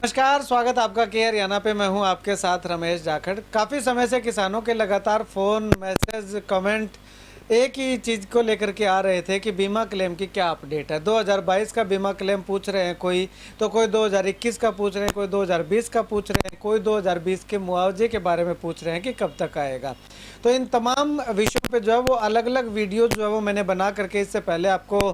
नमस्कार, स्वागत आपका के हरियाणा पे। मैं हूं आपके साथ रमेश जाखड़। काफ़ी समय से किसानों के लगातार फ़ोन, मैसेज, कमेंट एक ही चीज़ को लेकर के आ रहे थे कि बीमा क्लेम की क्या अपडेट है। 2022 का बीमा क्लेम पूछ रहे हैं कोई, तो कोई 2021 का पूछ रहे हैं, कोई 2020 का पूछ रहे हैं, कोई 2020 के मुआवजे के बारे में पूछ रहे हैं कि कब तक आएगा। तो इन तमाम विषयों पे जो है वो अलग अलग वीडियो जो है वो मैंने बना करके इससे पहले आपको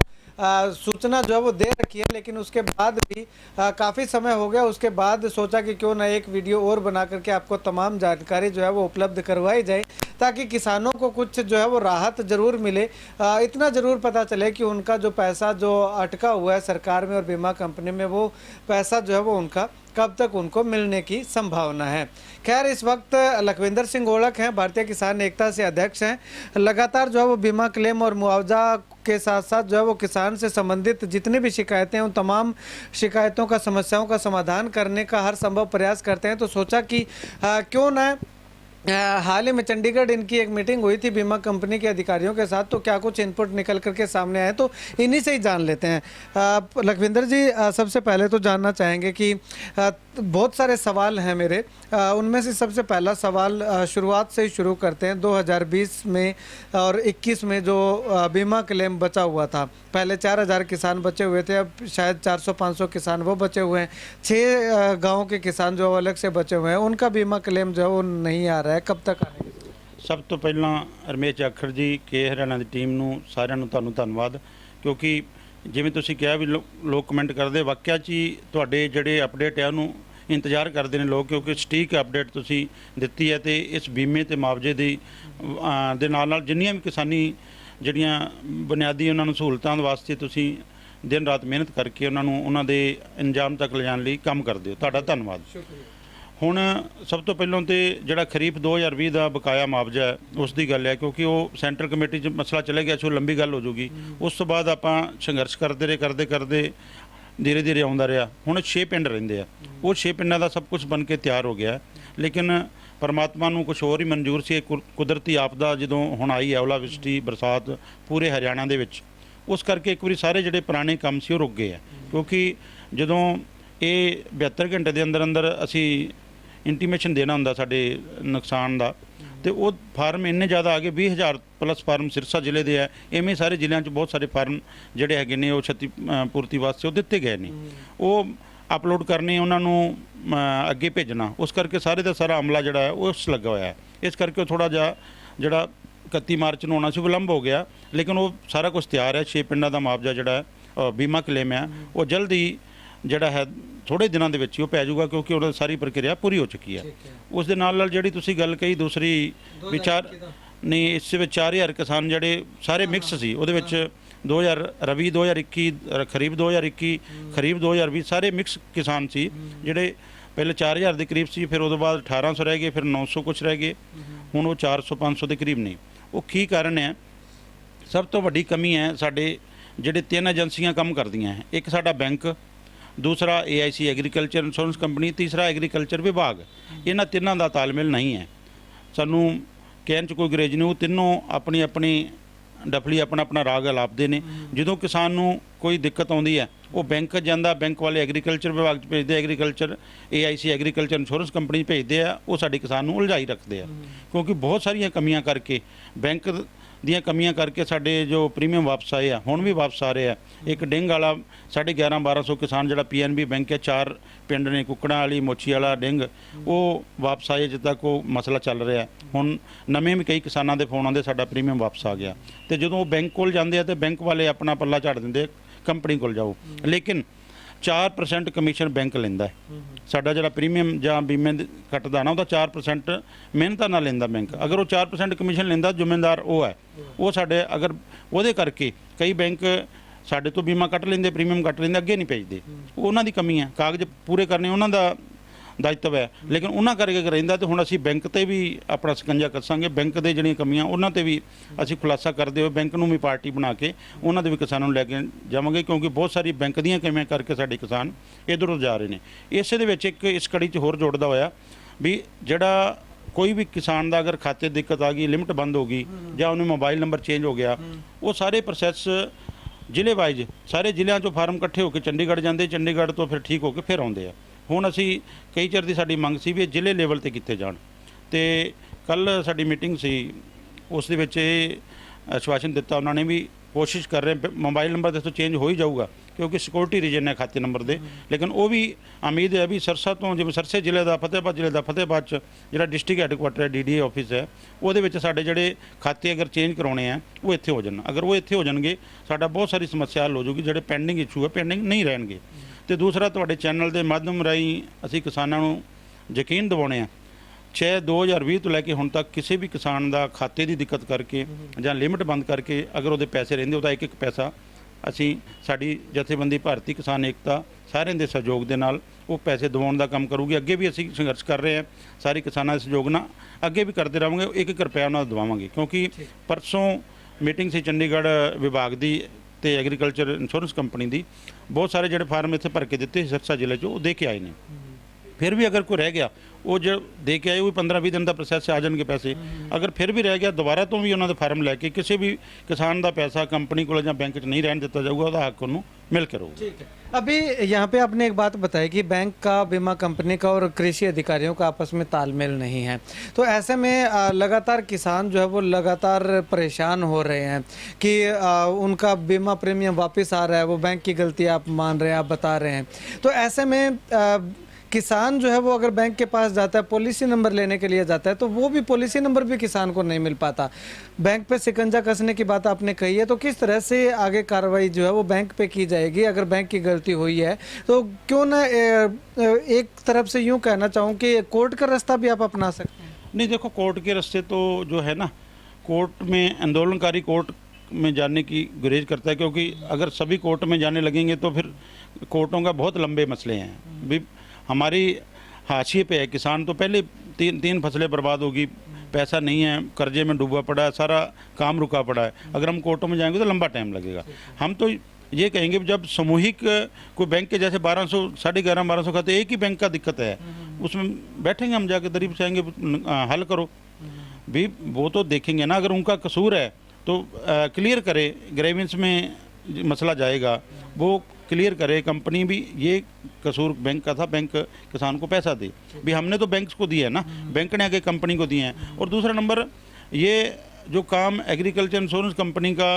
सूचना जो है वो दे रखी है, लेकिन उसके बाद भी काफ़ी समय हो गया। उसके बाद सोचा कि क्यों ना एक वीडियो और बना करके आपको तमाम जानकारी जो है वो उपलब्ध करवाई जाए, ताकि किसानों को कुछ जो है वो राहत ज़रूर मिले। इतना ज़रूर पता चले कि उनका जो पैसा जो अटका हुआ है सरकार में और बीमा कंपनी में, वो पैसा जो है वो उनका कब तक उनको मिलने की संभावना है। खैर, इस वक्त लखविंदर सिंह ओढ़क हैं, भारतीय किसान एकता से अध्यक्ष हैं। लगातार जो है वो बीमा क्लेम और मुआवजा के साथ साथ जो है वो किसान से संबंधित जितनी भी शिकायतें हैं उन तमाम शिकायतों का, समस्याओं का समाधान करने का हर संभव प्रयास करते हैं। तो सोचा कि क्यों ना हाल ही में चंडीगढ़ इनकी एक मीटिंग हुई थी बीमा कंपनी के अधिकारियों के साथ, तो क्या कुछ इनपुट निकल करके सामने आए तो इन्हीं से ही जान लेते हैं। लखविंदर जी, सबसे पहले तो जानना चाहेंगे कि बहुत सारे सवाल हैं मेरे, उनमें से सबसे पहला सवाल शुरुआत से ही शुरू करते हैं। 2020 में और 21 में जो बीमा क्लेम बचा हुआ था, पहले 4000 किसान बचे हुए थे, अब शायद 400-500 किसान वो बचे हुए हैं। 6 गाँव के किसान जो अलग से बचे हुए हैं, उनका बीमा क्लेम जो है वो नहीं आ रहा है। कब तक आने की? ਸਭ ਤੋਂ ਪਹਿਲਾਂ ਰਮੇਸ਼ ਜਾਖੜ ਜੀ ਕੇ ਹਰਿਆਣਾ ਦੀ ਟੀਮ ਨੂੰ ਸਾਰਿਆਂ ਨੂੰ ਤੁਹਾਨੂੰ ਧੰਨਵਾਦ, ਕਿਉਂਕਿ ਜਿਵੇਂ ਤੁਸੀਂ ਕਿਹਾ ਵੀ ਲੋਕ ਕਮੈਂਟ ਕਰਦੇ, ਵਾਕਿਆ 'ਚ ਹੀ ਤੁਹਾਡੇ ਜਿਹੜੇ ਅਪਡੇਟ ਹੈ ਉਹਨੂੰ ਇੰਤਜ਼ਾਰ ਕਰਦੇ ਨੇ ਲੋਕ, ਕਿਉਂਕਿ ਸਟੀਕ ਅਪਡੇਟ ਤੁਸੀਂ ਦਿੱਤੀ ਹੈ ਤੇ ਇਸ ਬੀਮੇ ਤੇ ਮੁਆਵਜ਼ੇ ਦੀ ਦੇ ਨਾਲ ਜਿੰਨੀਆਂ ਵੀ ਕਿਸਾਨੀ ਜਿਹੜੀਆਂ ਬੁਨਿਆਦੀ ਉਹਨਾਂ ਨੂੰ ਸਹੂਲਤਾਂ ਵਾਸਤੇ ਤੁਸੀਂ ਦਿਨ ਰਾਤ ਮਿਹਨਤ ਕਰਕੇ ਉਹਨਾਂ ਨੂੰ ਉਹਨਾਂ ਦੇ ਅੰਜਾਮ ਤੱਕ ਲਿਜਾਣ ਲਈ ਕੰਮ ਕਰਦੇ ਹੋ। ਤੁਹਾਡਾ ਧੰਨਵਾਦ। ਹੁਣ ਸਭ ਤੋਂ ਪਹਿਲਾਂ ਤੇ ਜਿਹੜਾ ਖਰੀਫ 2020 ਦਾ ਬਕਾਇਆ ਮੁਆਵਜ਼ਾ ਹੈ ਉਸ ਦੀ ਗੱਲ ਹੈ, ਕਿਉਂਕਿ ਉਹ ਸੈਂਟਰਲ ਕਮੇਟੀ 'ਚ ਮਸਲਾ ਚਲੇ ਗਿਆ ਸੀ, ਉਹ ਲੰਬੀ ਗੱਲ ਹੋ ਜੂਗੀ। ਉਸ ਤੋਂ ਬਾਅਦ ਆਪਾਂ ਸੰਘਰਸ਼ ਕਰਦੇ ਕਰਦੇ ਧੀਰੇ ਧੀਰੇ ਆਉਂਦਾ ਰਿਹਾ। ਹੁਣ 6 ਪਿੰਡ ਰਹਿੰਦੇ ਆ, ਉਹ 6 ਪਿੰਡਾਂ ਦਾ ਸਭ ਕੁਝ ਬਣ ਕੇ ਤਿਆਰ ਹੋ ਗਿਆ, ਲੇਕਿਨ ਪਰਮਾਤਮਾ ਨੂੰ ਕੁਝ ਹੋਰ ਹੀ ਮਨਜ਼ੂਰ ਸੀ। ਕੁਦਰਤੀ ਆਪਦਾ ਜਦੋਂ ਹੁਣ ਆਈ ਹੈ, ਓਲਾਵਿਸ਼ਟੀ ਬਰਸਾਤ ਪੂਰੇ ਹਰਿਆਣਾ ਦੇ ਵਿੱਚ, ਉਸ ਕਰਕੇ ਇੱਕ ਵਾਰੀ ਸਾਰੇ ਜਿਹੜੇ ਪੁਰਾਣੇ ਕੰਮ ਸੀ ਉਹ ਰੁਕ ਗਏ ਆ। ਕਿਉਂਕਿ ਜਦੋਂ ਇਹ 72 ਘੰਟੇ ਦੇ ਅੰਦਰ ਅੰਦਰ ਅਸੀਂ ਇੰਟੀਮੇਸ਼ਨ ਦੇਣਾ ਹੁੰਦਾ ਸਾਡੇ ਨੁਕਸਾਨ ਦਾ, ਤੇ ਉਹ ਫਾਰਮ ਇੰਨੇ ਜ਼ਿਆਦਾ ਆ ਗਏ, 20000 ਪਲੱਸ ਫਾਰਮ ਸਿਰਸਾ ਜ਼ਿਲ੍ਹੇ ਦੇ ਆ। ਇਵੇਂ ਸਾਰੇ ਜ਼ਿਲ੍ਹਿਆਂ 'ਚ ਬਹੁਤ ਸਾਰੇ ਫਾਰਮ ਜਿਹੜੇ ਹੈਗੇ ਨੇ ਉਹ ਛਤੀ ਪੂਰਤੀ ਵਾਸਤੇ ਉਹ ਦਿੱਤੇ ਗਏ ਨੇ, ਉਹ ਅਪਲੋਡ ਕਰਨੇ, ਉਹਨਾਂ ਨੂੰ ਅੱਗੇ ਭੇਜਣਾ। ਉਸ ਕਰਕੇ ਸਾਰੇ ਦਾ ਸਾਰਾ ਅਮਲਾ ਜਿਹੜਾ ਹੈ ਉਸ ਲੱਗਾ ਹੋਇਆ ਹੈ। ਇਸ ਕਰਕੇ ਉਹ ਥੋੜ੍ਹਾ ਜਿਹਾ ਜਿਹੜਾ 31 ਮਾਰਚ ਨੂੰ ਆਉਣਾ ਸੀ ਵਿਲੰਬ ਹੋ ਗਿਆ, ਲੇਕਿਨ ਉਹ ਸਾਰਾ ਕੁਝ ਤਿਆਰ ਹੈ। 6 ਪਿੰਡਾਂ ਦਾ ਮੁਆਵਜ਼ਾ ਜਿਹੜਾ ਹੈ ਬੀਮਾ ਕਲੇਮ ਹੈ ਉਹ ਜਲਦ ਹੀ ਜਿਹੜਾ ਹੈ ਥੋੜ੍ਹੇ ਦਿਨਾਂ ਦੇ ਵਿੱਚ ਹੀ ਉਹ ਪੈ ਜਾਊਗਾ, ਕਿਉਂਕਿ ਉਹਦਾ ਸਾਰੀ ਪ੍ਰਕਿਰਿਆ ਪੂਰੀ ਹੋ ਚੁੱਕੀ ਹੈ। ਉਸ ਦੇ ਨਾਲ ਜਿਹੜੀ ਤੁਸੀਂ ਗੱਲ ਕਹੀ ਦੂਸਰੀ ਵਿਚਾਰ ਨਹੀਂ, ਇਸ ਵਿੱਚ 4000 ਕਿਸਾਨ ਜਿਹੜੇ ਸਾਰੇ ਮਿਕਸ ਸੀ, ਉਹਦੇ ਵਿੱਚ 2021 ਖਰੀਫ 2021 ਖਰੀਫ 2020 ਸਾਰੇ ਮਿਕਸ ਕਿਸਾਨ ਸੀ, ਜਿਹੜੇ ਪਹਿਲੇ 4000 ਦੇ ਕਰੀਬ ਸੀ, ਫਿਰ ਉਹਦੇ ਬਾਅਦ 1800 ਰਹਿ ਗਏ, ਫਿਰ 900 ਕੁਛ ਰਹਿ ਗਏ, ਹੁਣ ਉਹ 400-500 ਦੇ ਕਰੀਬ ਨੇ। ਉਹ ਕੀ ਕਾਰਨ ਹੈ? ਸਭ ਤੋਂ ਵੱਡੀ ਕਮੀ ਹੈ ਸਾਡੇ ਜਿਹੜੇ 3 ਏਜੰਸੀਆਂ ਕੰਮ ਕਰਦੀਆਂ ਹੈ, ਇੱਕ ਸਾਡਾ ਬੈਂਕ, दूसरा AIC एग्रीकल्चर इंश्योरेंस कंपनी, तीसरा एग्रीकल्चर विभाग। इन्हां तिन्नां दा तालमेल नहीं है। सानू कहण च कोई गुरेज नहीं, वो तीनों अपनी अपनी डफली अपना अपना राग अलापदे ने। ਜਦੋਂ किसान ਨੂੰ ਕੋਈ ਦਿੱਕਤ ਆਉਂਦੀ ਹੈ ਉਹ ਬੈਂਕ ਜਾਂਦਾ, ਬੈਂਕ ਵਾਲੇ ਐਗਰੀਕਲਚਰ ਵਿਭਾਗ 'ਚ ਭੇਜਦੇ, agriculture AIC agriculture insurance company ਭੇਜਦੇ ਆ, ਉਹ ਸਾਡੇ ਕਿਸਾਨ ਨੂੰ ਉਲਝਾਈ ਰੱਖਦੇ ਆ। ਕਿਉਂਕਿ ਬਹੁਤ ਸਾਰੀਆਂ ਕਮੀਆਂ ਕਰਕੇ, ਬੈਂਕ ਦੀਆਂ ਕਮੀਆਂ ਕਰਕੇ ਸਾਡੇ ਜੋ ਪ੍ਰੀਮੀਅਮ ਵਾਪਸ ਆਏ ਆ, ਹੁਣ ਵੀ ਵਾਪਸ ਆ ਰਹੇ ਆ। ਇੱਕ ਡਿੰਗ ਵਾਲਾ 1150-1200 ਕਿਸਾਨ ਜਿਹੜਾ PNB ਬੈਂਕ ਹੈ, 4 ਪਿੰਡ ਨੇ, ਕੁੱਕੜਾਂ ਵਾਲੀ, ਮੋਚੀ ਵਾਲਾ, ਡਿੰਗ, ਉਹ ਵਾਪਸ ਆਏ। ਜਿੱਦ ਤੱਕ ਉਹ ਮਸਲਾ ਚੱਲ ਰਿਹਾ, ਹੁਣ ਨਵੇਂ ਵੀ ਕਈ ਕਿਸਾਨਾਂ ਦੇ ਫੋਨ ਆਉਂਦੇ ਸਾਡਾ ਪ੍ਰੀਮੀਅਮ ਵਾਪਸ ਆ ਗਿਆ। ਤੇ ਜਦੋਂ ਉਹ ਬੈਂਕ ਕੋਲ ਜਾਂਦੇ ਆ ਤੇ ਬੈਂਕ ਵਾਲੇ ਆਪਣਾ ਪੱਲਾ ਝਾੜ ਦਿੰਦੇ, ਕੰਪਨੀ ਕੋਲ ਜਾਓ, ਲੇਕਿਨ 4% ਕਮਿਸ਼ਨ ਬੈਂਕ ਲੈਂਦਾ ਹੈ। ਸਾਡਾ ਜਿਹੜਾ ਪ੍ਰੀਮੀਅਮ ਜਾਂ ਬੀਮੇ ਕੱਟਦਾ ਨਾ, ਉਹਦਾ 4% ਮਿਹਨਤਾਂ ਨਾਲ ਲੈਂਦਾ ਬੈਂਕ। ਅਗਰ ਉਹ 4% ਕਮਿਸ਼ਨ ਲੈਂਦਾ, ਜ਼ਿੰਮੇਦਾਰ ਉਹ ਹੈ। ਉਹ ਸਾਡੇ ਅਗਰ ਉਹਦੇ ਕਰਕੇ ਕਈ ਬੈਂਕ ਸਾਡੇ ਤੋਂ ਬੀਮਾ ਕੱਟ ਲੈਂਦੇ, ਪ੍ਰੀਮੀਅਮ ਕੱਟ ਲੈਂਦੇ, ਅੱਗੇ ਨਹੀਂ ਭੇਜਦੇ। ਉਹਨਾਂ ਦੀ ਕਮੀ ਹੈ, ਕਾਗਜ਼ ਪੂਰੇ ਕਰਨੇ ਉਹਨਾਂ ਦਾ ਦਾਇਤਵ ਹੈ, ਲੇਕਿਨ ਉਹਨਾਂ ਕਰਕੇ ਰਹਿੰਦਾ। ਤੇ ਹੁਣ ਅਸੀਂ ਬੈਂਕ ਤੇ ਵੀ ਆਪਣਾ ਸਕੰਜਾ ਕੱਸਾਂਗੇ, ਬੈਂਕ ਦੇ ਜਿਹੜੀਆਂ ਕਮੀਆਂ ਉਹਨਾਂ ਤੇ ਵੀ ਅਸੀਂ ਖੁਲਾਸਾ ਕਰਦੇ ਹੋਏ ਬੈਂਕ ਨੂੰ ਵੀ ਪਾਰਟੀ ਬਣਾ ਕੇ ਉਹਨਾਂ ਦੇ ਵੀ ਕਿਸਾਨਾਂ ਨੂੰ ਲੈ ਕੇ ਜਾਵਾਂਗੇ, ਕਿਉਂਕਿ ਬਹੁਤ ਸਾਰੀ ਬੈਂਕ ਦੀਆਂ ਕਮੀਆਂ ਕਰਕੇ ਸਾਡੇ ਕਿਸਾਨ ਇੱਧਰ ਉੱਧਰ ਜਾ ਰਹੇ ਨੇ। ਇਸੇ ਦੇ ਵਿੱਚ ਇੱਕ ਇਸ ਕੜੀ 'ਚ ਹੋਰ ਜੋੜਦਾ ਹੋਇਆ ਵੀ ਜਿਹੜਾ ਕੋਈ ਵੀ ਕਿਸਾਨ ਦਾ ਅਗਰ ਖਾਤੇ ਦਿੱਕਤ ਆ ਗਈ, ਲਿਮਟ ਬੰਦ ਹੋ ਗਈ, ਜਾਂ ਉਹਨੂੰ ਮੋਬਾਈਲ ਨੰਬਰ ਚੇਂਜ ਹੋ ਗਿਆ, ਉਹ ਸਾਰੇ ਪ੍ਰੋਸੈਸ ਜ਼ਿਲ੍ਹੇ ਵਾਈਜ਼ ਸਾਰੇ ਜ਼ਿਲ੍ਹਿਆਂ 'ਚੋਂ ਫਾਰਮ ਇਕੱਠੇ ਹੋ ਕੇ ਚੰਡੀਗੜ੍ਹ ਜਾਂਦੇ, ਚੰਡੀਗੜ੍ਹ ਤੋਂ ਫਿਰ ਠੀਕ ਹੋ ਕੇ ਫਿਰ ਆਉਂਦੇ ਆ। ਹੁਣ ਅਸੀਂ ਕਈ ਚਿਰ ਦੀ ਸਾਡੀ ਮੰਗ ਸੀ ਵੀ ਇਹ ਜ਼ਿਲ੍ਹੇ ਲੈਵਲ ਤੇ ਕੀਤੇ ਜਾਣ, ਤੇ ਕੱਲ ਸਾਡੀ ਮੀਟਿੰਗ ਸੀ, ਉਸ ਦੇ ਵਿੱਚ ਇਹ ਆਸ਼ਵਾਸਨ ਦਿੱਤਾ ਉਹਨਾਂ ਨੇ ਵੀ ਕੋਸ਼ਿਸ਼ ਕਰ ਰਹੇ, ਮੋਬਾਈਲ ਨੰਬਰ ਦੇਖੋ ਚੇਂਜ ਹੋ ਹੀ ਜਾਊਗਾ ਕਿਉਂਕਿ ਸਿਕਿਉਰਿਟੀ ਰੀਜਨ ਹੈ ਖਾਤੇ ਨੰਬਰ ਦੇ, ਲੇਕਿਨ ਉਹ ਵੀ ਉਮੀਦ ਹੈ ਵੀ ਸਰਸਾ ਤੋਂ, ਜਿਵੇਂ ਸਰਸੇ ਜ਼ਿਲ੍ਹੇ ਦਾ ਫਤਿਹਬਾਦ ਜ਼ਿਲ੍ਹੇ ਦਾ ਫਤਿਹਬਾਦ 'ਚ ਜਿਹੜਾ ਡਿਸਟ੍ਰਿਕਟ ਹੈੱਡਕੁਆਟਰ ਹੈ DDA ਆਫਿਸ ਹੈ, ਉਹਦੇ ਵਿੱਚ ਸਾਡੇ ਜਿਹੜੇ ਖਾਤੇ ਅਗਰ ਚੇਂਜ ਕਰਾਉਣੇ ਆ ਉਹ ਇੱਥੇ ਹੋ ਜਾਣ। ਅਗਰ ਉਹ ਇੱਥੇ ਹੋ ਜਾਣਗੇ ਸਾਡਾ ਬਹੁਤ ਸਾਰੀ ਸਮੱਸਿਆ ਹੱਲ ਹੋ ਜਾਊਗੀ, ਜਿਹੜੇ ਪੈਂਡਿੰਗ ਇਸ਼ੂ ਹੈ ਪੈਂਡਿੰਗ ਨਹੀਂ ਰਹਿਣਗੇ। ਤੇ ਦੂਸਰਾ ਤੁਹਾਡੇ ਚੈਨਲ ਦੇ ਮਾਧਿਅਮ ਰਾਹੀਂ ਅਸੀਂ ਕਿਸਾਨਾਂ ਨੂੰ ਯਕੀਨ ਦਿਵਾਉਣੇ ਆ, 2020 ਤੋਂ ਲੈ ਕੇ ਹੁਣ ਤੱਕ ਕਿਸੇ ਵੀ ਕਿਸਾਨ ਦਾ ਖਾਤੇ ਦੀ ਦਿੱਕਤ ਕਰਕੇ ਜਾਂ ਲਿਮਟ ਬੰਦ ਕਰਕੇ ਅਗਰ ਉਹਦੇ ਪੈਸੇ ਰਹਿੰਦੇ ਉਹਦਾ ਇੱਕ ਇੱਕ ਪੈਸਾ ਅਸੀਂ ਸਾਡੀ ਜਥੇਬੰਦੀ ਭਾਰਤੀ ਕਿਸਾਨ ਏਕਤਾ ਸਾਰਿਆਂ ਦੇ ਸਹਿਯੋਗ ਦੇ ਨਾਲ ਉਹ ਪੈਸੇ ਦਿਵਾਉਣ ਦਾ ਕੰਮ ਕਰੂਗੀ। ਅੱਗੇ ਵੀ ਅਸੀਂ ਸੰਘਰਸ਼ ਕਰ ਰਹੇ ਹਾਂ, ਸਾਰੇ ਕਿਸਾਨਾਂ ਦੇ ਸਹਿਯੋਗ ਨਾਲ ਅੱਗੇ ਵੀ ਕਰਦੇ ਰਹਾਂਗੇ, ਇੱਕ ਇੱਕ ਰੁਪਇਆ ਉਹਨਾਂ ਦਾ ਦਿਵਾਵਾਂਗੇ। ਕਿਉਂਕਿ ਪਰਸੋਂ ਮੀਟਿੰਗ ਸੀ ਚੰਡੀਗੜ੍ਹ ਵਿਭਾਗ ਦੀ ਤੇ ਐਗਰੀਕਲਚਰ ਇੰਸ਼ੋਰੈਂਸ ਕੰਪਨੀ ਦੀ, ਬਹੁਤ ਸਾਰੇ ਜਿਹੜੇ ਫਾਰਮ ਇੱਥੇ ਭਰ ਕੇ ਦਿੱਤੇ ਸਿਰਸਾ ਜ਼ਿਲ੍ਹੇ 'ਚ ਉਹ ਦੇ ਕੇ ਆਏ ਨੇ। ਫਿਰ ਵੀ ਅਗਰ ਕੋਈ ਰਹਿ ਗਿਆ ਉਹ ਜੋ ਦੇ ਕੇ ਆਏ ਉਹ 15-20 ਦਿਨ ਦਾ ਪ੍ਰੋਸੈਸ ਆ ਜਾਣਗੇ ਪੈਸੇ। ਅਗਰ ਫਿਰ ਵੀ ਰਹਿ ਗਿਆ ਦੁਬਾਰਾ ਤੋਂ ਵੀ ਉਹਨਾਂ ਦੇ ਫਾਰਮ ਲੈ ਕੇ ਕਿਸੇ ਵੀ किसान ਦਾ ਪੈਸਾ कंपनी को ਜਾਂ बैंक 'ਚ नहीं रहने ਦਿੱਤਾ ਜਾਊਗਾ, ਉਹਦਾ ਹੱਕ ਉਹਨੂੰ मिल के ਰਹੂਗਾ। ठीक है। अभी यहाँ पे आपने एक बात बताई कि बैंक का, बीमा कंपनी का और कृषि अधिकारियों का आपस में तालमेल नहीं है, तो ऐसे में लगातार किसान जो है वो लगातार परेशान हो रहे हैं कि उनका बीमा प्रीमियम वापस आ रहा है, वो बैंक की गलती आप मान रहे हैं, आप बता रहे हैं। तो ऐसे में किसान जो है वो अगर बैंक के पास जाता है, पॉलिसी नंबर लेने के लिए जाता है, तो वो भी पॉलिसी नंबर भी किसान को नहीं मिल पाता। बैंक पे शिकंजा कसने की बात आपने कही है, तो किस तरह से आगे कार्रवाई जो है वो बैंक पे की जाएगी? अगर बैंक की गलती हुई है तो क्यों ना एक तरफ से यूँ कहना चाहूँ कि कोर्ट का रास्ता भी आप अपना सकते हैं। नहीं देखो, कोर्ट के रास्ते तो जो है ना, कोर्ट में आंदोलनकारी कोर्ट में जाने की गुरेज करता है, क्योंकि अगर सभी कोर्ट में जाने लगेंगे तो फिर कोर्टों का बहुत लंबे मसले हैं। भी हमारी हाशिए पे है किसान, तो पहले तीन फसलें बर्बाद होगी, पैसा नहीं है, कर्जे में डूबा पड़ा है, सारा काम रुका पड़ा है। अगर हम कोर्टों में जाएंगे तो लंबा टाइम लगेगा। हम तो ये कहेंगे जब सामूहिक कोई बैंक के जैसे 1100-1150 खाते एक ही बैंक का दिक्कत है, उसमें बैठेंगे हम जाके दरीब से आएंगे, हल करो भी, वो तो देखेंगे ना। अगर उनका कसूर है तो क्लियर करे, ग्रेवेंस में मसला जाएगा, वो क्लियर करे। कंपनी भी ये कसूर बैंक का था, बैंक किसान को पैसा दे, भी हमने तो बैंक को दिया है ना, बैंक ने आगे कंपनी को दिए हैं। और दूसरा नंबर ये जो काम एग्रीकल्चर इंश्योरेंस कंपनी का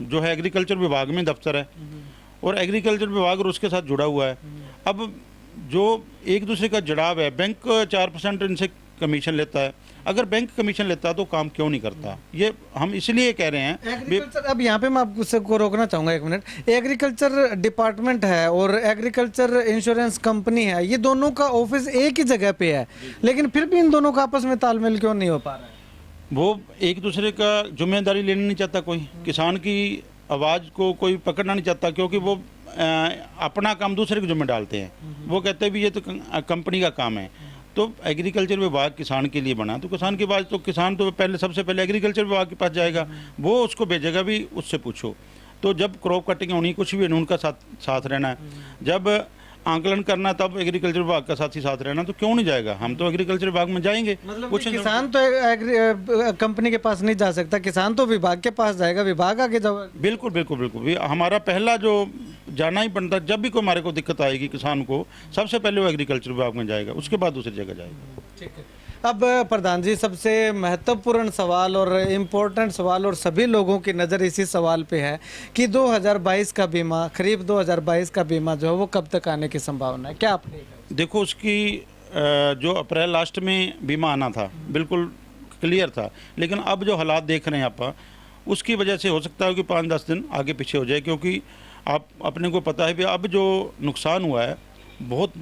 जो है एग्रीकल्चर विभाग में दफ्तर है और एग्रीकल्चर विभाग और उसके साथ जुड़ा हुआ है। अब जो एक दूसरे का जुड़ाव है, बैंक 4% इनसे कमीशन लेता है, अगर बैंक कमीशन लेता तो काम क्यों नहीं करता? ये हम इसलिए कह रहे हैं। एग्रीकल्चर, अब यहाँ पे मैं आपको रोकना चाहूँगा एक मिनट। एग्रीकल्चर डिपार्टमेंट है और एग्रीकल्चर इंश्योरेंस कंपनी है, ये दोनों का ऑफिस एक ही जगह पे है, लेकिन फिर भी इन दोनों का आपस में तालमेल क्यों नहीं हो पा रहा है? वो एक दूसरे का जिम्मेदारी लेना नहीं चाहता, कोई किसान की आवाज़ को कोई पकड़ना नहीं चाहता, क्योंकि वो अपना काम दूसरे के जिम्मे डालते हैं। वो कहते हैं भी ये तो कंपनी का काम है। तो एग्रीकल्चर विभाग किसान के लिए बना, तो किसान के बाद तो किसान तो पहले सबसे पहले एग्रीकल्चर विभाग के पास जाएगा, वो उसको भेजेगा भी, उससे पूछो। तो जब क्रॉप कटिंग होनी, कुछ भी उनका साथ रहना है, जब आंकलन करना तब एग्रीकल्चर विभाग का साथ ही साथ रहना, तो क्यों नहीं जाएगा? हम तो एग्रीकल्चर विभाग में जाएंगे। मतलब कुछ किसान तो कंपनी के पास नहीं जा सकता, किसान तो विभाग के पास जाएगा, विभाग आगे जाएगा। बिल्कुल बिल्कुल बिल्कुल, हमारा पहला जो जाना ही पड़ता, जब भी कोई हमारे को दिक्कत आएगी किसान को, सबसे पहले वो एग्रीकल्चर विभाग में जाएगा, उसके बाद दूसरी जगह जाएगा। ठीक है। अब प्रधान जी, सबसे महत्वपूर्ण सवाल और इम्पोर्टेंट सवाल, और सभी लोगों की नज़र इसी सवाल पे है कि 2022 का बीमा, खरीफ 2022 का बीमा जो है वो कब तक आने की संभावना है? क्या आप देखो, उसकी जो अप्रैल लास्ट में बीमा आना था बिल्कुल क्लियर था, लेकिन अब जो हालात देख रहे हैं आप, उसकी वजह से हो सकता है कि 5-10 दिन आगे पीछे हो जाए, क्योंकि आप अपने को पता है कि अब जो नुकसान हुआ है बहुत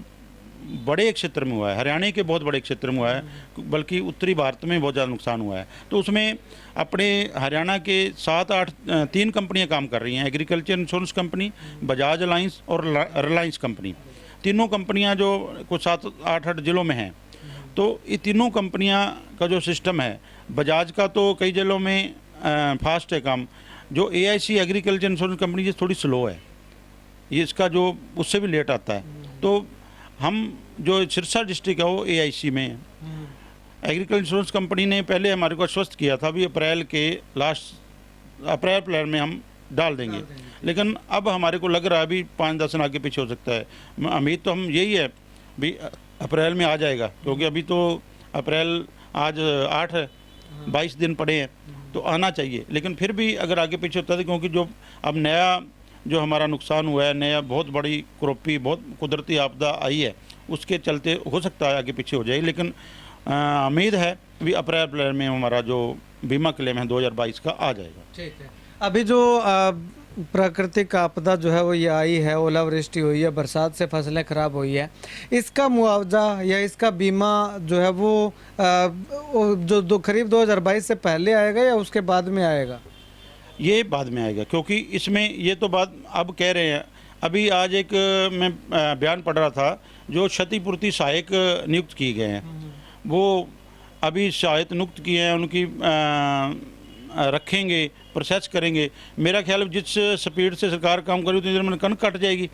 बड़े क्षेत्र में हुआ है, हरियाणा के बहुत बड़े क्षेत्र में हुआ है, बल्कि उत्तरी भारत में बहुत ज़्यादा नुकसान हुआ है। तो उसमें अपने हरियाणा के 7-8 3 कंपनियां काम कर रही हैं, agriculture insurance company, Bajaj alliance और रिलायंस कंपनी। तीनों कंपनियां जो कुछ 7-8 जिलों में हैं। तो ये तीनों कंपनियां का जो सिस्टम है, बजाज का तो कई जिलों में फास्ट है काम, जो AIC एग्रीकल्चर इंश्योरेंस कंपनी ये थोड़ी स्लो है, ये इसका जो उससे भी लेट आता है। तो हम जो सिरसा डिस्ट्रिक्ट है वो AIC में है। एग्रीकल्चर इंश्योरेंस कंपनी ने पहले हमारे को आश्वस्त किया था भी अप्रैल में हम डाल देंगे। लेकिन अब हमारे को लग रहा है अभी 5-10 दिन आगे पीछे हो सकता है। उम्मीद तो हम यही है भी अप्रैल में आ जाएगा, क्योंकि अभी तो अप्रैल आज 8 है, 22 दिन पड़े हैं, तो आना चाहिए। लेकिन फिर भी अगर आगे पीछे होता है, क्योंकि जो अब नया जो हमारा नुकसान हुआ है, नया बहुत बड़ी क्रॉपी, बहुत कुदरती आपदा आई है, उसके चलते हो सकता है आगे पीछे हो जाए। लेकिन उम्मीद है भी अप्रैल में हमारा जो बीमा क्लेम है 2022 का आ जाएगा। ठीक है। अभी जो प्राकृतिक आपदा जो है वो ये आई है, ओलावृष्टि हुई है, बरसात से फसलें खराब हुई है, इसका मुआवजा या इसका बीमा जो है वो जो खरीफ 2022 से पहले आएगा या उसके बाद में आएगा? ये बाद में आएगा, क्योंकि इसमें ये तो बात अब कह रहे हैं। अभी आज एक मैं बयान पढ़ रहा था, जो क्षतिपूर्ति सहायक नियुक्त किए गए हैं, वो अभी सहायक नियुक्त किए हैं, उनकी रखेंगे, प्रोसेस करेंगे। मेरा ख्याल है जिस स्पीड से सरकार काम करी उतनी देर में कनक कट जाएगी।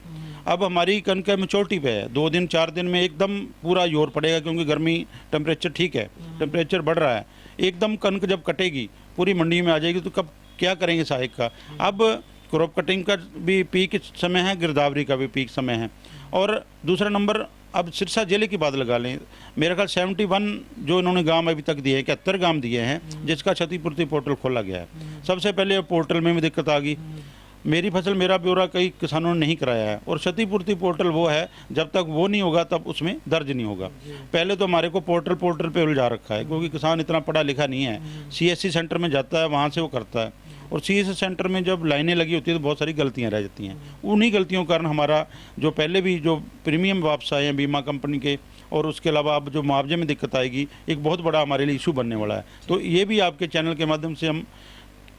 अब हमारी कनक मेचोरिटी पे है, 2 दिन 4 दिन में एकदम पूरा जोर पड़ेगा, क्योंकि गर्मी टेम्परेचर ठीक है, टेम्परेचर बढ़ रहा है, एकदम कनक जब कटेगी पूरी मंडी में आ जाएगी, तो कब क्या करेंगे सहायक का। अब क्रॉप कटिंग का भी पीक समय है, गिरदावरी का भी पीक समय है। और दूसरा नंबर, अब सिरसा जिले की बात लगा लें, मेरा ख्याल 71 जो इन्होंने गांव अभी तक दिए हैं, 71 गांव दिए हैं, जिसका क्षतिपूर्ति पोर्टल खोला गया है। सबसे पहले पोर्टल में भी दिक्कत आ गई, मेरी फसल मेरा ब्यौरा कई किसानों ने नहीं कराया है, और क्षतिपूर्ति पोर्टल वो है, जब तक वो नहीं होगा तब उसमें दर्ज नहीं होगा। पहले तो हमारे को पोर्टल पे उलझा रखा है, क्योंकि किसान इतना पढ़ा लिखा नहीं है। CSC सेंटर में जाता है, वहाँ से वो करता है, और CSC सेंटर में जब लाइनें लगी होती है तो बहुत सारी गलतियाँ रह जाती हैं। उन्हीं गलतियों के कारण हमारा जो पहले भी जो प्रीमियम वापस आए हैं बीमा कंपनी के, और उसके अलावा अब जो मुआवजे में दिक्कत आएगी, एक बहुत बड़ा हमारे लिए इशू बनने वाला है। तो ये भी आपके चैनल के माध्यम से हम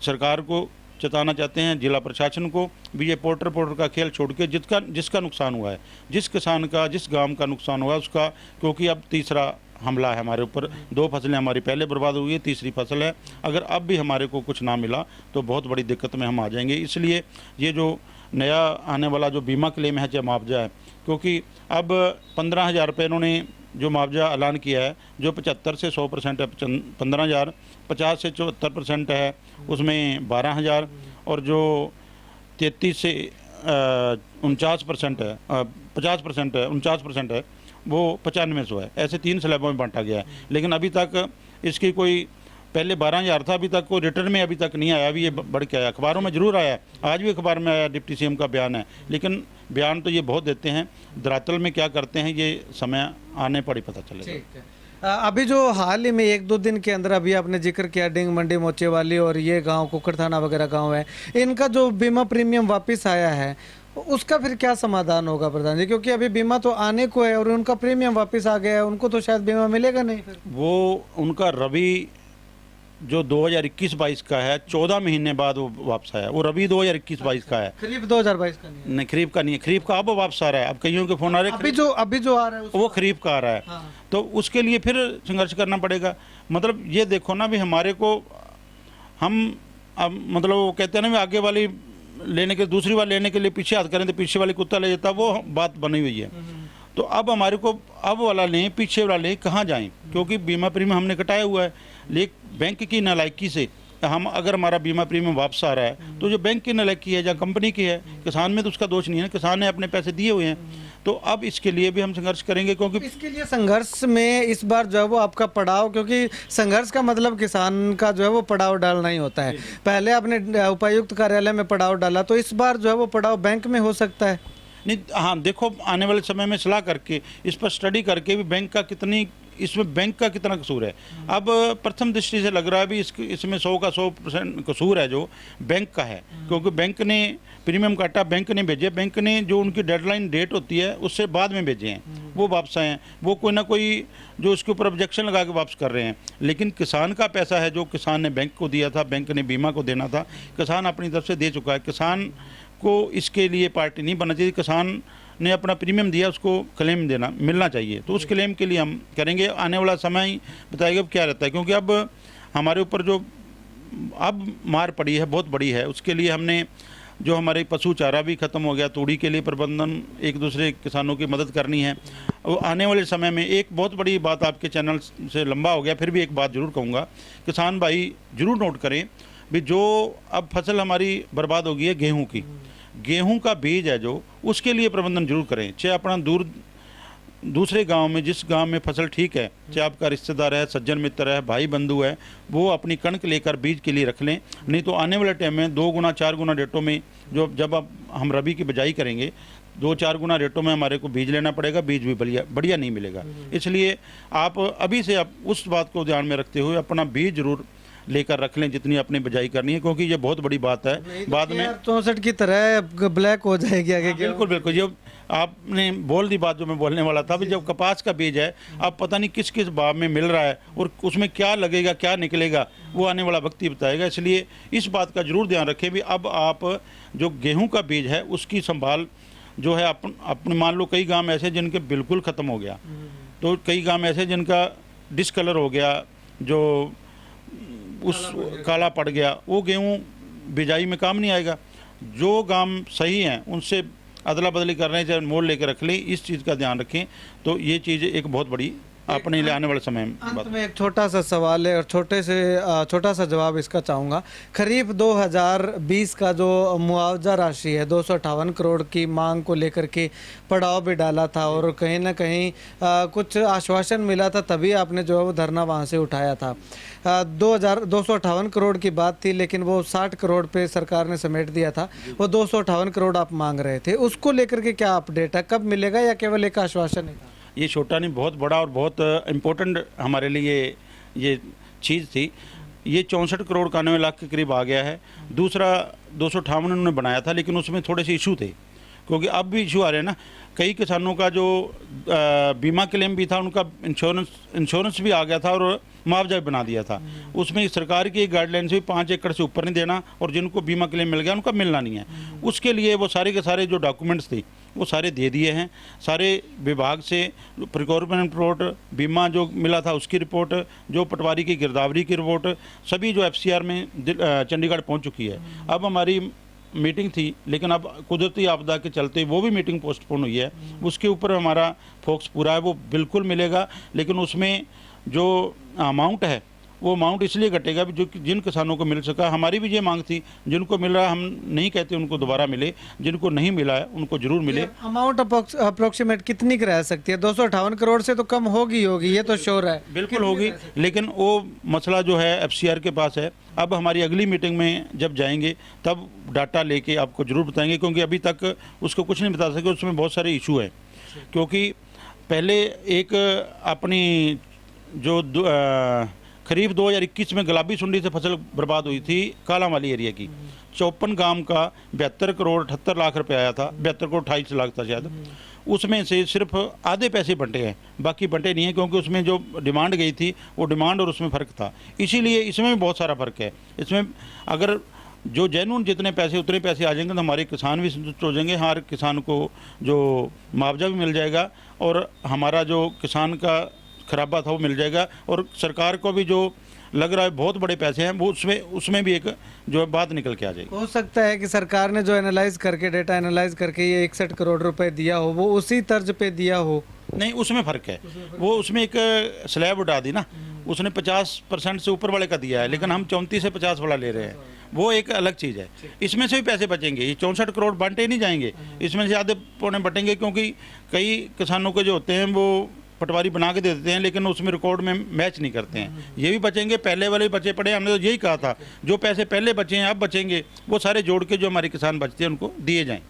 सरकार को चेताना चाहते हैं, जिला प्रशासन को भी, ये पोर्टल का खेल छोड़ के जिसका नुकसान हुआ है, जिस किसान का, जिस गांव का नुकसान हुआ उसका, क्योंकि अब तीसरा हमला है हमारे ऊपर। 2 फसलें हमारी पहले बर्बाद हुई है, तीसरी फसल है। अगर अब भी हमारे को कुछ ना मिला तो बहुत बड़ी दिक्कत में हम आ जाएंगे। इसलिए ये जो नया आने वाला जो बीमा क्लेम है, चाहे मुआवजा है, क्योंकि अब 15,000 रुपये इन्होंने जो मुआवजा ऐलान किया है, जो 75 से 100% है 15,000, 50 से 74% है उसमें 12,000, और जो 33 से 49% है 50% है 49% है वो 9500 है। ऐसे 3 स्लैबों में बांटा गया है। लेकिन अभी तक इसकी कोई, पहले 12,000 था, अभी तक कोई रिटर्न में अभी तक नहीं आया। अभी ये बढ़ के आया, अखबारों में जरूर आया, आज भी अखबार में आया, डिप्टी CM का बयान है। लेकिन बयान तो ये बहुत देते हैं, धरातल में क्या करते हैं ये समय आने पर ही पता चलेगा। ठीक है। अभी जो हाल ही में 1-2 दिन के अंदर, अभी आपने जिक्र किया डिंग मंडी, मोचेवाली और ये गांव कुकर थाना वगैरह गांव है, इनका जो बीमा प्रीमियम वापस आया है, उसका फिर क्या समाधान होगा प्रधान जी? क्योंकि अभी बीमा तो आने को है और उनका प्रीमियम वापस आ गया है, उनको तो शायद बीमा मिलेगा नहीं फिर। वो उनका रबी जो 2021-22 का है, 14 महीने बाद वो वापस आया। वो रबी 2021-22 का है, खरीफ 2022 का नहीं है। नहीं खरीफ का नहीं है। खरीफ का अब वापस आ रहा है। अब कईयों के फोन आ रहे हैं, अभी जो आ रहा है वो खरीफ का आ रहा है। हाँ। तो उसके लिए फिर संघर्ष करना पड़ेगा। मतलब ये देखो ना भी, हमारे को हम अब मतलब वो कहते हैं ना भी, आगे वाली लेने के, दूसरी बार लेने के लिए पीछे हाथ करें तो पीछे वाली कुत्ता ले जाता, वो बात बनी हुई है। तो अब हमारे को अब वाला लें, पीछे वाला लें, कहाँ जाएं? क्योंकि बीमा प्रीमियम हमने कटाया हुआ है। लेकिन बैंक की नालायकी से हम, अगर हमारा बीमा प्रीमियम वापस आ रहा है तो जो बैंक की नालायकी है या कंपनी की है, किसान में तो उसका दोष नहीं है, किसान ने अपने पैसे दिए हुए हैं। तो अब इसके लिए भी हम संघर्ष करेंगे, क्योंकि इसके लिए संघर्ष में इस बार जो है वो आपका पड़ाव, क्योंकि संघर्ष का मतलब किसान का जो है वो पड़ाव डालना ही होता है। पहले आपने उपायुक्त कार्यालय में पड़ाव डाला, तो इस बार जो है वो पड़ाव बैंक में हो सकता है। नहीं, हाँ देखो, आने वाले समय में सलाह करके, इस पर स्टडी करके भी बैंक का कितना कसूर है। अब प्रथम दृष्टि से लग रहा है भी इसमें 100 का 100% कसूर है जो बैंक का है, क्योंकि बैंक ने प्रीमियम काटा, बैंक ने भेजे, बैंक ने जो उनकी डेडलाइन डेट होती है उससे बाद में भेजे हैं, वो वापस आए हैं। वो कोई ना कोई जो उसके ऊपर ऑब्जेक्शन लगा के वापस कर रहे हैं। लेकिन किसान का पैसा है जो किसान ने बैंक को दिया था, बैंक ने बीमा को देना था, किसान अपनी तरफ से दे चुका है। किसान को इसके लिए पार्टी नहीं बनना चाहिए। किसान ने अपना प्रीमियम दिया, उसको क्लेम मिलना चाहिए। तो उस क्लेम के लिए हम करेंगे। आने वाला समय ही बताएगा अब क्या रहता है, क्योंकि अब हमारे ऊपर जो अब मार पड़ी है बहुत बड़ी है। उसके लिए हमने जो हमारे पशु चारा भी ख़त्म हो गया, तूड़ी के लिए प्रबंधन, एक दूसरे किसानों की मदद करनी है। आने वाले समय में एक बहुत बड़ी बात, आपके चैनल से लंबा हो गया, फिर भी एक बात ज़रूर कहूँगा, किसान भाई ज़रूर नोट करें भी जो अब फसल हमारी बर्बाद हो गई है गेहूं की, गेहूं का बीज है जो, उसके लिए प्रबंधन जरूर करें। चाहे अपना दूसरे गांव में, जिस गांव में फसल ठीक है, चाहे आपका रिश्तेदार है, सज्जन मित्र है, भाई बंधु है, वो अपनी कणक लेकर बीज के लिए रख लें। नहीं तो आने वाले टाइम में 2 गुना 4 गुना रेटों में, जो जब अब हम रबी की बिजाई करेंगे 2-4 गुना रेटों में हमारे को बीज लेना पड़ेगा, बीज भी बढ़िया नहीं मिलेगा। इसलिए आप अभी से आप उस बात को ध्यान में रखते हुए अपना बीज जरूर लेकर रख लें जितनी अपनी बिजाई करनी है, क्योंकि ये बहुत बड़ी बात है। बाद में 64 की तरह ब्लैक हो जाएगी आगे। बिल्कुल बिल्कुल, ये आपने बोल दी बात जो मैं बोलने वाला था। भी जब कपास का बीज है, अब पता नहीं किस किस भाव में मिल रहा है और उसमें क्या लगेगा क्या निकलेगा, वो आने वाला वक्त ही बताएगा। इसलिए इस बात का जरूर ध्यान रखें भी अब आप जो गेहूं का बीज है उसकी संभाल जो है अपने, मान लो कई गांव ऐसे जिनके बिल्कुल ख़त्म हो गया, तो कई गांव ऐसे जिनका डिसकलर हो गया, जो उस काला पड़ गया, वो गेहूं बिजाई में काम नहीं आएगा। जो गांव सही हैं उनसे अदला बदली कर रहे हैं, चाहे मोल लेकर रख लें, इस चीज़ का ध्यान रखें। तो ये चीज़ एक बहुत बड़ी अपने लिए आने वाले समय में। अंत में एक छोटा सा सवाल है और छोटा सा जवाब इसका चाहूँगा। खरीफ 2020 का जो मुआवजा राशि है 258 करोड़ की मांग को लेकर के पड़ाव भी डाला था और कहीं ना कहीं कुछ आश्वासन मिला था, तभी आपने जो है वो धरना वहाँ से उठाया था। 258 करोड़ की बात थी, लेकिन वो 60 करोड़ पे सरकार ने समेट दिया था। वो 258 करोड़ आप मांग रहे थे, उसको लेकर के क्या अपडेट है, कब मिलेगा या केवल एक आश्वासन है? ये छोटा नहीं, बहुत बड़ा और बहुत इम्पोर्टेंट हमारे लिए ये चीज़ थी। ये 64 करोड़ 91 लाख के करीब आ गया है। दूसरा 258 उन्होंने बनाया था, लेकिन उसमें थोड़े से इशू थे, क्योंकि अब भी इशू आ रहे हैं ना। कई किसानों का जो बीमा क्लेम भी था, उनका इंश्योरेंस भी आ गया था और मुआवजा भी बना दिया था। उसमें सरकार की गाइडलाइन से 5 एकड़ से ऊपर नहीं देना, और जिनको बीमा क्लेम मिल गया उनका मिलना नहीं है। उसके लिए वो सारे के सारे जो डॉक्यूमेंट्स थे वो सारे दे दिए हैं। सारे विभाग से प्रिकॉर्पोरेशन रिपोर्ट, बीमा जो मिला था उसकी रिपोर्ट, जो पटवारी की गिरदावरी की रिपोर्ट, सभी जो FCR में चंडीगढ़ पहुंच चुकी है। अब हमारी मीटिंग थी, लेकिन अब कुदरती आपदा के चलते वो भी मीटिंग पोस्टपोन हुई है। उसके ऊपर हमारा फोकस पूरा है, वो बिल्कुल मिलेगा। लेकिन उसमें जो अमाउंट है वो अमाउंट इसलिए घटेगा जो कि जिन किसानों को मिल सका। हमारी भी ये मांग थी, जिनको मिल रहा है हम नहीं कहते उनको दोबारा मिले, जिनको नहीं मिला है उनको जरूर मिले। अमाउंट अप्रोक्सीमेट कितनी की रह सकती है? 258 करोड़ से तो कम होगी ये तो श्योर है। बिल्कुल होगी, लेकिन वो मसला जो है FCR के पास है। अब हमारी अगली मीटिंग में जब जाएंगे तब डाटा लेके आपको जरूर बताएंगे, क्योंकि अभी तक उसको कुछ नहीं बता सके। उसमें बहुत सारे इशू हैं, क्योंकि पहले एक अपनी जो खरीफ 2021 में गुलाबी सुंडी से फसल बर्बाद हुई थी काला वाली एरिया की, 54 गांव का 72 करोड़ 78 लाख रुपए आया था, 72 करोड़ 28 लाख था शायद। उसमें से सिर्फ आधे पैसे बंटे हैं, बाकी बंटे नहीं हैं, क्योंकि उसमें जो डिमांड गई थी वो डिमांड और उसमें फ़र्क था। इसीलिए इसमें भी बहुत सारा फ़र्क है। इसमें अगर जो जेन्युइन जितने पैसे उतने पैसे आ जाएंगे तो हमारे किसान भी संतुष्ट हो जाएंगे, हर किसान को जो मुआवजा भी मिल जाएगा और हमारा जो किसान का खराबा था वो मिल जाएगा, और सरकार को भी जो लग रहा है बहुत बड़े पैसे हैं वो उसमें भी एक जो बात निकल के आ जाएगी। हो सकता है कि सरकार ने जो एनालाइज करके डेटा एनालाइज करके ये 61 करोड़ रुपए दिया हो वो उसी तर्ज पे दिया हो। नहीं, उसमें फ़र्क है। वो उसमें एक स्लैब उठा दी ना, उसने 50% से ऊपर वाले का दिया है, लेकिन हम 34 से 50 वाला ले रहे हैं, वो एक अलग चीज़ है। इसमें से भी पैसे बचेंगे, ये 64 करोड़ बांटे नहीं जाएंगे, इसमें से आधे पौने बटेंगे, क्योंकि कई किसानों के जो होते हैं वो पटवारी बना के दे देते हैं, लेकिन उसमें रिकॉर्ड में मैच नहीं करते हैं। ये भी बचेंगे, पहले वाले भी बचे पड़े। हमने तो यही कहा था, जो पैसे पहले बचे हैं अब बचेंगे, वो सारे जोड़ के जो हमारे किसान बचते हैं उनको दिए जाएं।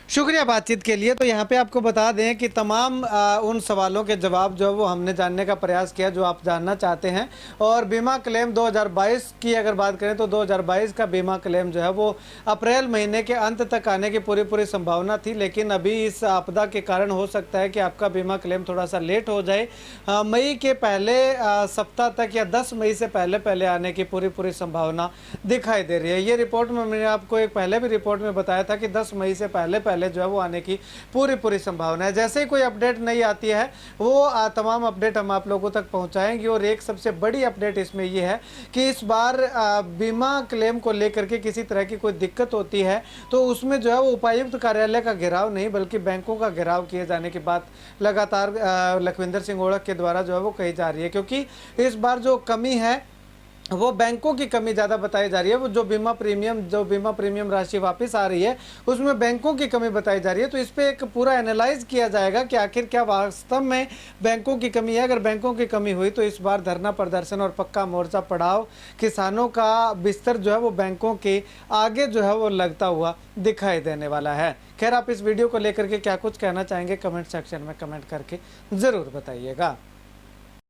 शुक्रिया बातचीत के लिए। तो यहाँ पे आपको बता दें कि तमाम उन सवालों के जवाब जो है वो हमने जानने का प्रयास किया जो आप जानना चाहते हैं। और बीमा क्लेम 2022 की अगर बात करें तो 2022 का बीमा क्लेम जो है वो अप्रैल महीने के अंत तक आने की पूरी संभावना थी, लेकिन अभी इस आपदा के कारण हो सकता है कि आपका बीमा क्लेम थोड़ा सा लेट हो जाए। मई के पहले सप्ताह तक या 10 मई से पहले आने की पूरी संभावना दिखाई दे रही है। ये रिपोर्ट में मैंने आपको एक पहले भी रिपोर्ट में बताया था कि 10 मई से पहले जो है वो आने की पूरी संभावना है। जैसे ही कोई अपडेट नहीं आती है वो तमाम अपडेट हम आप लोगों तक पहुंचाएंगे। और एक सबसे बड़ी अपडेट इसमें ये है कि इस बार बीमा क्लेम को लेकर के किसी तरह की कोई दिक्कत होती है तो उसमें जो है वो उपायुक्त कार्यालय का घेराव नहीं बल्कि बैंकों का घेराव किए जाने की बात लगातार लखविंदर सिंह ओढ़क के द्वारा जो है वो कही जा रही है, क्योंकि इस बार जो कमी है वो बैंकों की कमी ज़्यादा बताई जा रही है। वो जो बीमा प्रीमियम राशि वापस आ रही है उसमें बैंकों की कमी बताई जा रही है। तो इस पे एक पूरा एनालाइज किया जाएगा कि आखिर क्या वास्तव में बैंकों की कमी है। अगर बैंकों की कमी हुई तो इस बार धरना प्रदर्शन और पक्का मोर्चा पड़ाव किसानों का बिस्तर जो है वो बैंकों के आगे जो है वो लगता हुआ दिखाई देने वाला है। खैर, आप इस वीडियो को लेकर के क्या कुछ कहना चाहेंगे कमेंट सेक्शन में कमेंट करके ज़रूर बताइएगा।